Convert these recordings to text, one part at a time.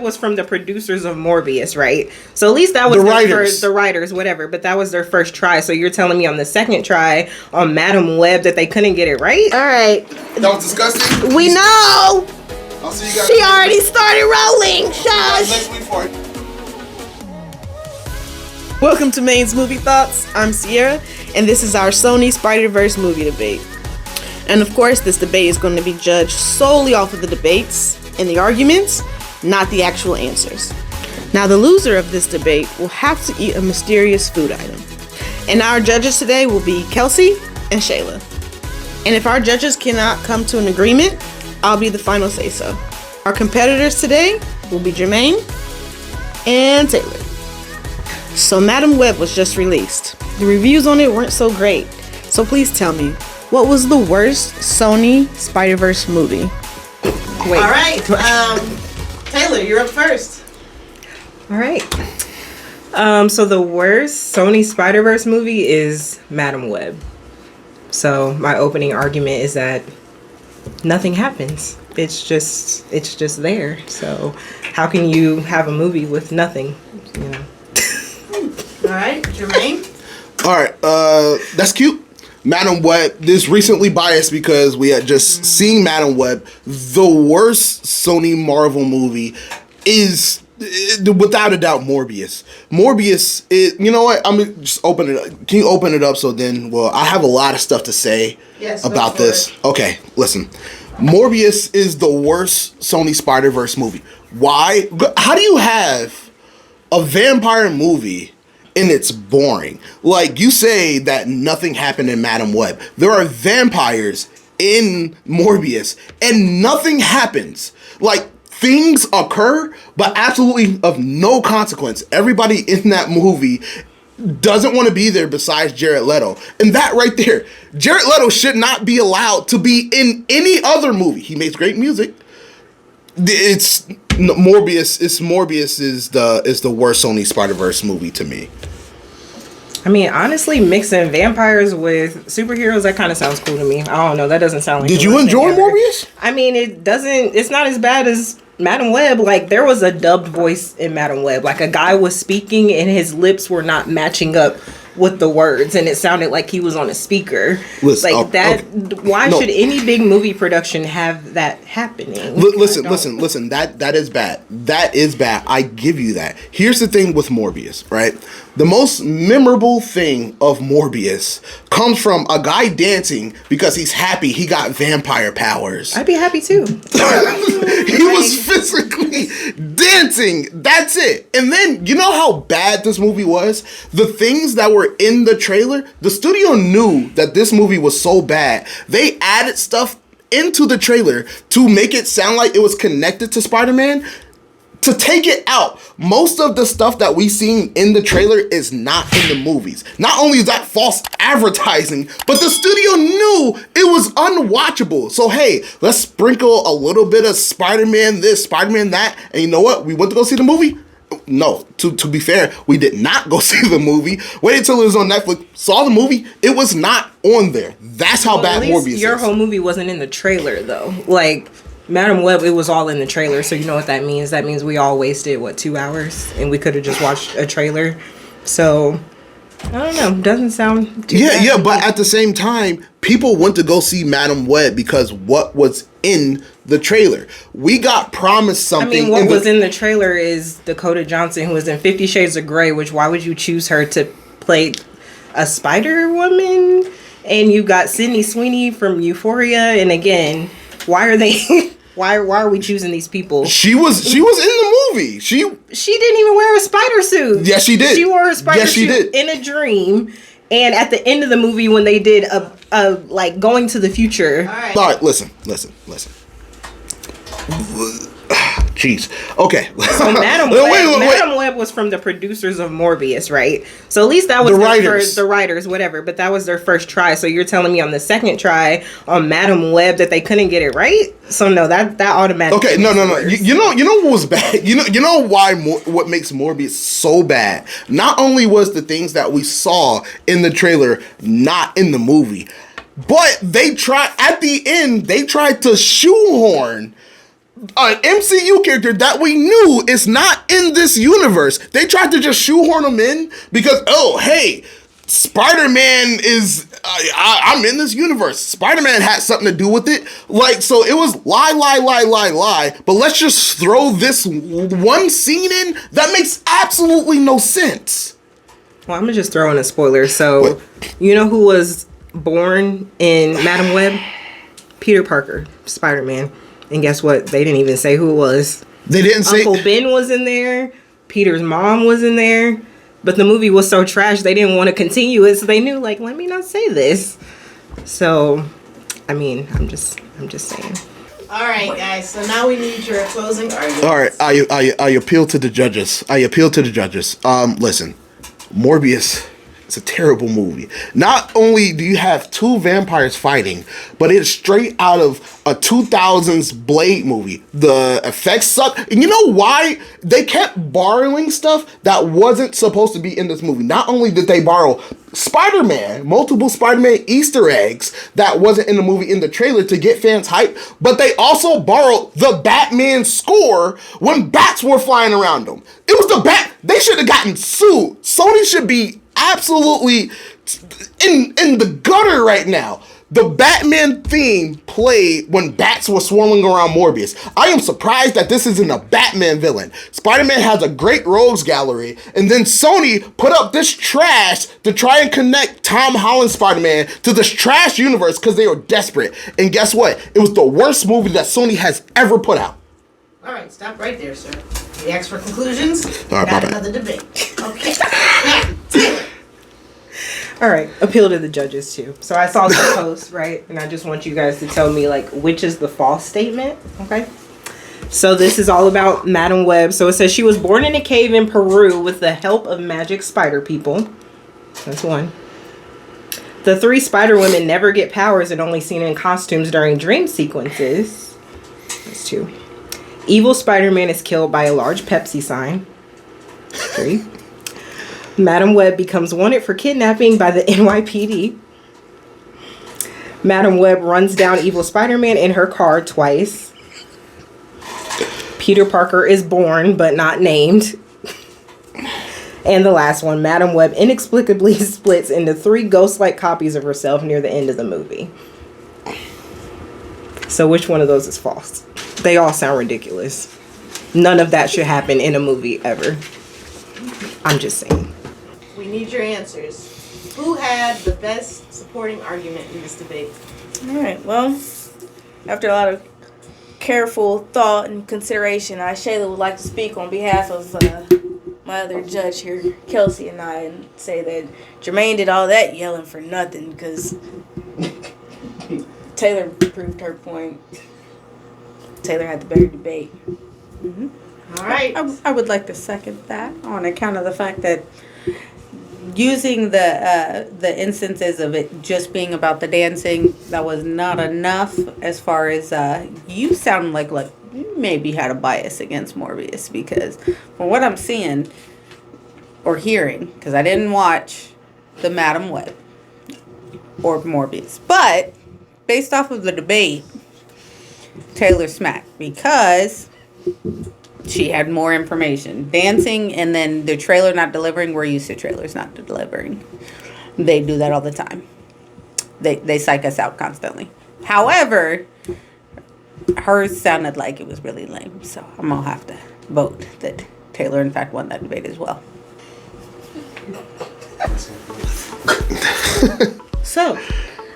was from the producers of Morbius, right? So at least that was the writers, whatever. But that was their first try. So you're telling me on the second try on Madam Web that they couldn't get it right? All right. That was disgusting. We know. I'll see you guys. She already started rolling. Shush. Next week for it. Welcome to Maine's Movie Thoughts. I'm Sierra, and this is our Sony Spiderverse movie debate. And of course, this debate is going to be judged solely off of the debates and the arguments, not the actual answers. Now, the loser of this debate will have to eat a mysterious food item. And our judges today will be Kelsey and Shayla. And if our judges cannot come to an agreement, I'll be the final say-so. Our competitors today will be Jermaine and Taylor. So Madam Web was just released. The reviews on it weren't so great. So please tell me, what was the worst Sony Spiderverse movie? Wait. All right, Taylor, you're up first. All right. So the worst Sony Spiderverse movie is Madam Web. So my opening argument is that nothing happens. It's just there. So how can you have a movie with nothing? You know. All right, Jermaine. All right, that's cute. Madam Web, this recently biased because we had just seen Madam Web. The worst Sony Marvel movie is, without a doubt, Morbius. Morbius, you know what? I'm going to just open it up. Can you open it up so then, well, I have a lot of stuff to say about this. Okay, listen. Morbius is the worst Sony Spider-Verse movie. Why? How do you have a vampire movie and it's boring? Like, you say that nothing happened in Madam Web. There are vampires in Morbius and nothing happens. Like, things occur, but absolutely of no consequence. Everybody in that movie doesn't want to be there besides Jared Leto. And that right there, Jared Leto should not be allowed to be in any other movie. He makes great music. It's Morbius. Morbius is the worst Sony Spider-Verse movie to me. I mean, honestly, mixing vampires with superheroes, that kind of sounds cool to me. I don't know. That doesn't sound like. Did you enjoy Morbius? I mean, it's not as bad as Madam Web. Like, there was a dubbed voice in Madam Web. Like, a guy was speaking and his lips were not matching up with the words, and it sounded like he was on a speaker. Listen, like that. Okay. Why should any big movie production have that happening? Listen. That is bad. That is bad. I give you that. Here's the thing with Morbius, right? The most memorable thing of Morbius comes from a guy dancing because he's happy he got vampire powers. I'd be happy too. He was physically dancing. That's it. And then, you know how bad this movie was? The things that were in the trailer, the studio knew that this movie was so bad. They added stuff into the trailer to make it sound like it was connected to Spider-Man, to take it out. Most of the stuff that we seen in the trailer is not in the movies. Not only is that false advertising, but the studio knew it was unwatchable. So hey, let's sprinkle a little bit of Spider-Man this, Spider-Man that, and you know what? We went to go see the movie? No, to be fair, we did not go see the movie. Waited until it was on Netflix, saw the movie, it was not on there. That's how bad Morbius is. Your whole movie wasn't in the trailer though. Like, Madam Web, it was all in the trailer, so you know what that means. That means we all wasted, 2 hours? And we could have just watched a trailer. So, I don't know. Doesn't sound too bad. Yeah, but at the same time, people went to go see Madam Web because what was in the trailer. We got promised something. I mean, what was in the trailer is Dakota Johnson, who was in 50 Shades of Grey, which why would you choose her to play a Spider-Woman? And you got Sydney Sweeney from Euphoria, and again, why are they... Why are we choosing these people? She was in the movie. She didn't even wear a spider suit. Yes, she did. She wore a spider suit in a dream. And at the end of the movie, when they did a like going to the future. All right, listen. Jeez. Okay. So Madam Web was from the producers of Morbius, right? So at least that was the writers, whatever. But that was their first try. So you're telling me on the second try on Madam Web that they couldn't get it right? So no, that automatically. Okay, no. You know what was bad? You know why what makes Morbius so bad? Not only was the things that we saw in the trailer not in the movie, but they tried at the end. They tried to shoehorn an MCU character that we knew is not in this universe. They tried to just shoehorn him in because, oh, hey, Spider-Man is, I'm in this universe. Spider-Man had something to do with it. Like, so it was lie. But let's just throw this one scene in that makes absolutely no sense. Well, I'm gonna just throw in a spoiler. So, you know who was born in Madam Web? Peter Parker, Spider-Man. And guess what? They didn't even say who it was. They didn't say. Uncle Ben was in there. Peter's mom was in there. But the movie was so trash, they didn't want to continue it. So they knew, like, let me not say this. So, I mean, I'm just saying. All right, guys. So now we need your closing arguments. All right, I appeal to the judges. Listen, Morbius. It's a terrible movie. Not only do you have two vampires fighting, but it's straight out of a 2000s Blade movie. The effects suck. And you know why? They kept borrowing stuff that wasn't supposed to be in this movie. Not only did they borrow Spider-Man, multiple Spider-Man Easter eggs that wasn't in the movie in the trailer to get fans hyped, but they also borrowed the Batman score when bats were flying around them. It was the bat. They should have gotten sued. Sony should be absolutely in the gutter right now. The Batman theme played when bats were swirling around Morbius. I am surprised that this isn't a Batman villain. Spider-Man has a great rogues gallery, and then Sony put up this trash to try and connect Tom Holland's Spider-Man to this trash universe because they were desperate. And guess what? It was the worst movie that Sony has ever put out. All right, stop right there, sir. We asked for conclusions. All right, Got bye-bye. another debate. Okay. Now, Taylor. All right, appeal to the judges too. So I saw the post, right? And I just want you guys to tell me, like, which is the false statement, okay? So this is all about Madam Web. So it says she was born in a cave in Peru with the help of magic spider people. That's one. The 3 spider women never get powers and only seen in costumes during dream sequences. That's 2. Evil Spider-Man is killed by a large Pepsi sign. 3. Madam Web becomes wanted for kidnapping by the NYPD. Madam Web runs down evil Spider-Man in her car twice. Peter Parker is born but not named. And the last one, Madam Web inexplicably splits into 3 ghost-like copies of herself near the end of the movie. So which one of those is false? They all sound ridiculous. None of that should happen in a movie ever. I'm just saying. We need your answers. Who had the best supporting argument in this debate? All right, well, after a lot of careful thought and consideration, I, Shayla, would like to speak on behalf of my other judge here, Kelsey, and I, and say that Jermaine did all that yelling for nothing because Taylor proved her point. Taylor had the better debate. Mm-hmm. All right. I would like to second that on account of the fact that using the instances of it just being about the dancing, that was not enough as far as you sound like you maybe had a bias against Morbius, because from what I'm seeing or hearing, because I didn't watch the Madam Web or Morbius, but based off of the debate, Taylor smacked because she had more information. Dancing and then the trailer not delivering, we're used to trailers not delivering. They do that all the time. They psych us out constantly. However, hers sounded like it was really lame. So I'm going to have to vote that Taylor, in fact, won that debate as well. So,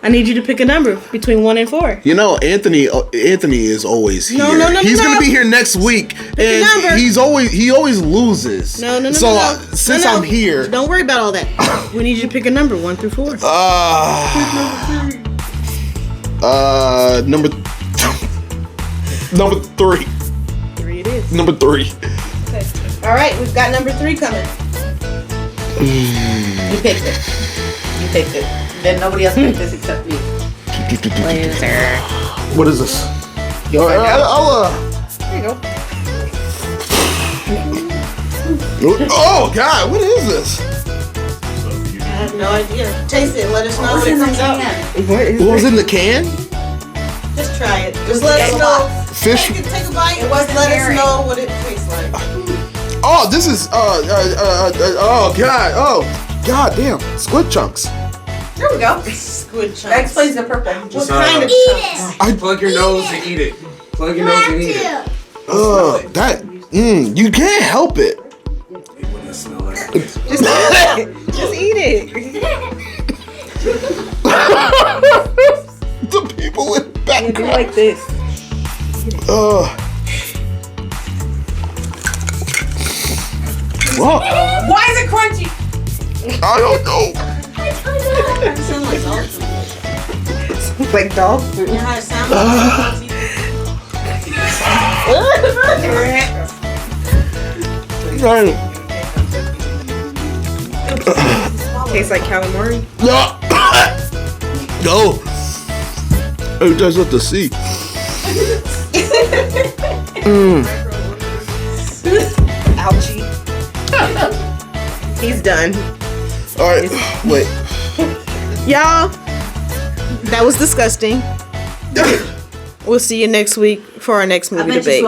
I need you to pick a number between 1 and 4. You know, Anthony is always here. No, He's gonna be here next week, a number. and he always loses. No. So since I'm here, Don't worry about all that. We need you to pick a number, 1 through 4. number 3. 3 it is. Number 3. Okay. All right, we've got number 3 coming. You picked it. Then nobody else picked this except me. Loser. What is this? You'll find out. There you go. Oh God, what is this? I have no idea. Taste it. Let us know what it comes out. What was in the can? Just try it. Just let us know. Fish. Take a bite. It wasn't Let us herring. know what it tastes like. Oh, this is oh god damn, squid chunks. There we go. Squid chunks. That explains the purple. What kind of chunks? Plug your nose and eat it. Plug your nose and eat it. That you can't help it. It wouldn't smell like Just eat it. The people in the back. Do like this. Well, Why is it crunchy? I don't know. It sounds like dog food. Like dog food. You know how it sounds like Tastes like calamari. No. No. It does what to see. Ouchie. He's done. All right. Wait. Y'all, that was disgusting. We'll see you next week for our next movie debate.